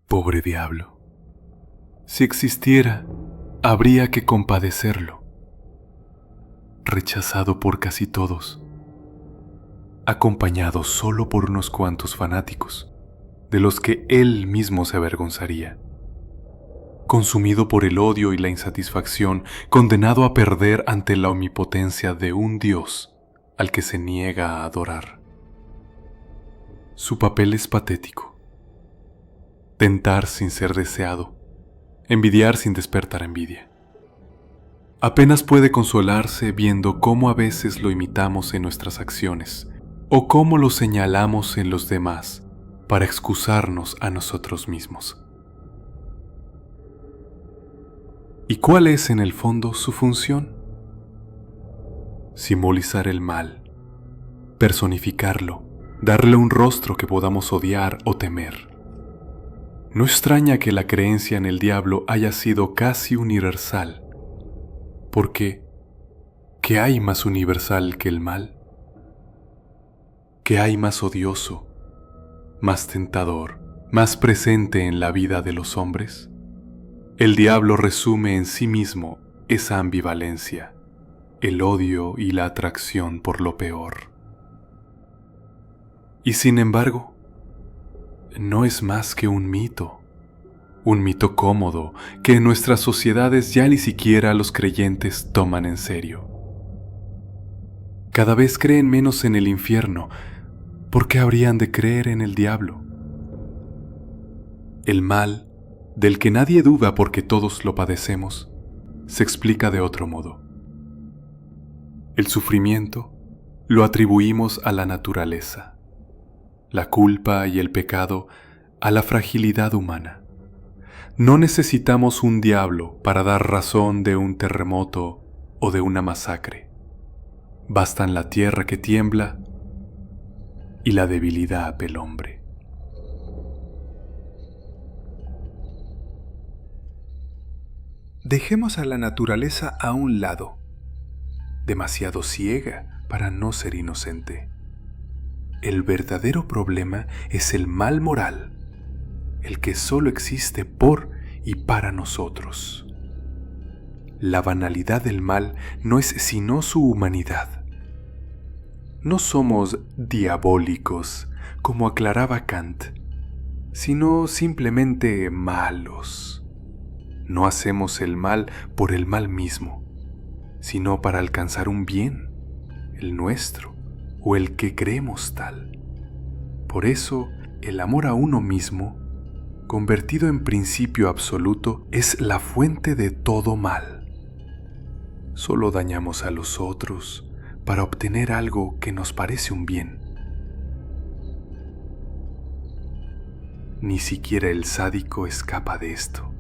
Pobre diablo. Si existiera, habría que compadecerlo. Rechazado por casi todos, acompañado solo por unos cuantos fanáticos, de los que él mismo se avergonzaría. Consumido por el odio y la insatisfacción, condenado a perder ante la omnipotencia de un Dios al que se niega a adorar. Su papel es patético. Tentar sin ser deseado, envidiar sin despertar envidia. Apenas puede consolarse viendo cómo a veces lo imitamos en nuestras acciones o cómo lo señalamos en los demás para excusarnos a nosotros mismos. ¿Y cuál es en el fondo su función? Simbolizar el mal, personificarlo, darle un rostro que podamos odiar o temer. No extraña que la creencia en el diablo haya sido casi universal, porque ¿qué hay más universal que el mal? ¿Qué hay más odioso, más tentador, más presente en la vida de los hombres? El diablo resume en sí mismo esa ambivalencia, el odio y la atracción por lo peor. Y sin embargo, no es más que un mito cómodo que en nuestras sociedades ya ni siquiera los creyentes toman en serio. Cada vez creen menos en el infierno. ¿Por qué habrían de creer en el diablo? El mal, del que nadie duda porque todos lo padecemos, se explica de otro modo. El sufrimiento lo atribuimos a la naturaleza, la culpa y el pecado a la fragilidad humana. No necesitamos un diablo para dar razón de un terremoto o de una masacre. Bastan la tierra que tiembla y la debilidad del hombre. Dejemos a la naturaleza a un lado, demasiado ciega para no ser inocente. El verdadero problema es el mal moral, el que solo existe por y para nosotros. La banalidad del mal no es sino su humanidad. No somos diabólicos, como aclaraba Kant, sino simplemente malos. No hacemos el mal por el mal mismo, sino para alcanzar un bien, el nuestro o el que creemos tal. Por eso, el amor a uno mismo, convertido en principio absoluto, es la fuente de todo mal. Solo dañamos a los otros para obtener algo que nos parece un bien. Ni siquiera el sádico escapa de esto.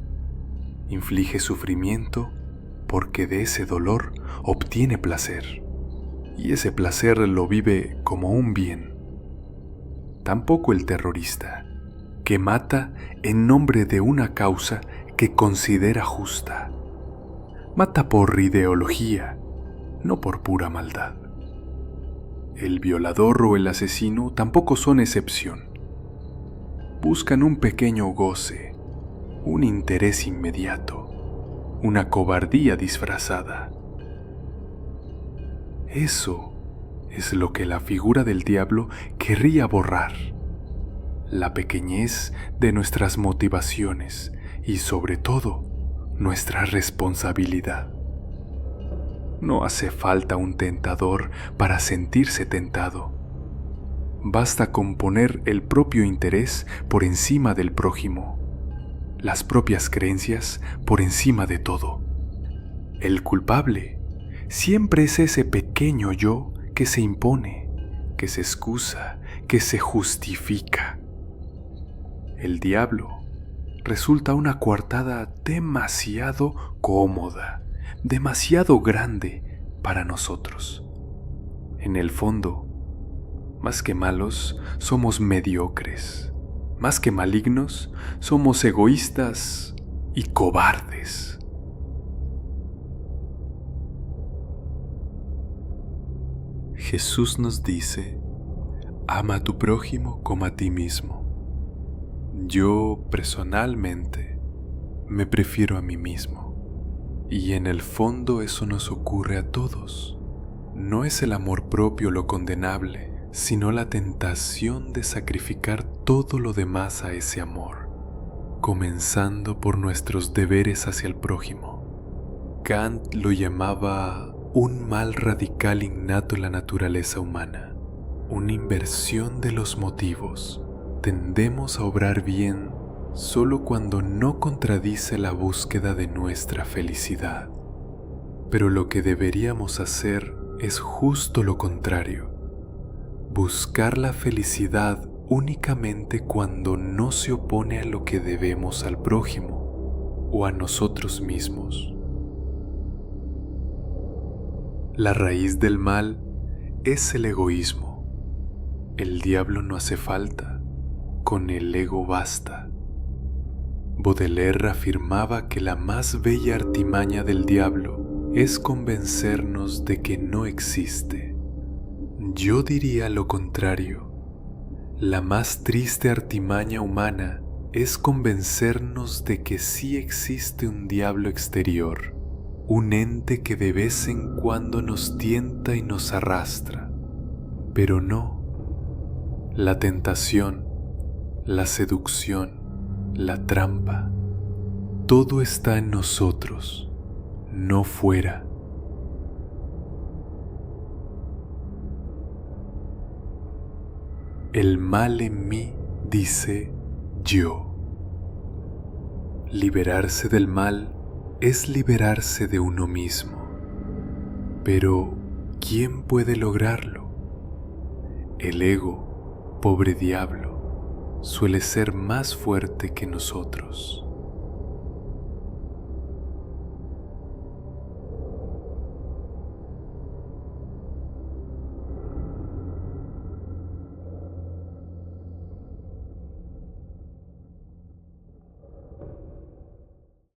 Inflige sufrimiento porque de ese dolor obtiene placer, y ese placer lo vive como un bien. Tampoco el terrorista, que mata en nombre de una causa que considera justa. Mata por ideología, no por pura maldad. El violador o el asesino tampoco son excepción. Buscan un pequeño goce, un interés inmediato, una cobardía disfrazada. Eso es lo que la figura del diablo querría borrar, la pequeñez de nuestras motivaciones y sobre todo nuestra responsabilidad. No hace falta un tentador para sentirse tentado. Basta con poner el propio interés por encima del prójimo, las propias creencias por encima de todo. El culpable siempre es ese pequeño yo que se impone, que se excusa, que se justifica. El diablo resulta una coartada demasiado cómoda, demasiado grande para nosotros. En el fondo, más que malos, somos mediocres. Más que malignos, somos egoístas y cobardes. Jesús nos dice: ama a tu prójimo como a ti mismo. Yo, personalmente, me prefiero a mí mismo. Y en el fondo eso nos ocurre a todos. No es el amor propio lo condenable, sino la tentación de sacrificar todo lo demás a ese amor, comenzando por nuestros deberes hacia el prójimo. Kant lo llamaba un mal radical innato en la naturaleza humana, una inversión de los motivos. Tendemos a obrar bien solo cuando no contradice la búsqueda de nuestra felicidad. Pero lo que deberíamos hacer es justo lo contrario: buscar la felicidad únicamente cuando no se opone a lo que debemos al prójimo o a nosotros mismos. La raíz del mal es el egoísmo. El diablo no hace falta, con el ego basta. Baudelaire afirmaba que la más bella artimaña del diablo es convencernos de que no existe. Yo diría lo contrario. La más triste artimaña humana es convencernos de que sí existe un diablo exterior, un ente que de vez en cuando nos tienta y nos arrastra. Pero no. La tentación, la seducción, la trampa, todo está en nosotros, no fuera. El mal en mí dice yo. Liberarse del mal es liberarse de uno mismo. Pero, ¿quién puede lograrlo? El ego, pobre diablo, suele ser más fuerte que nosotros.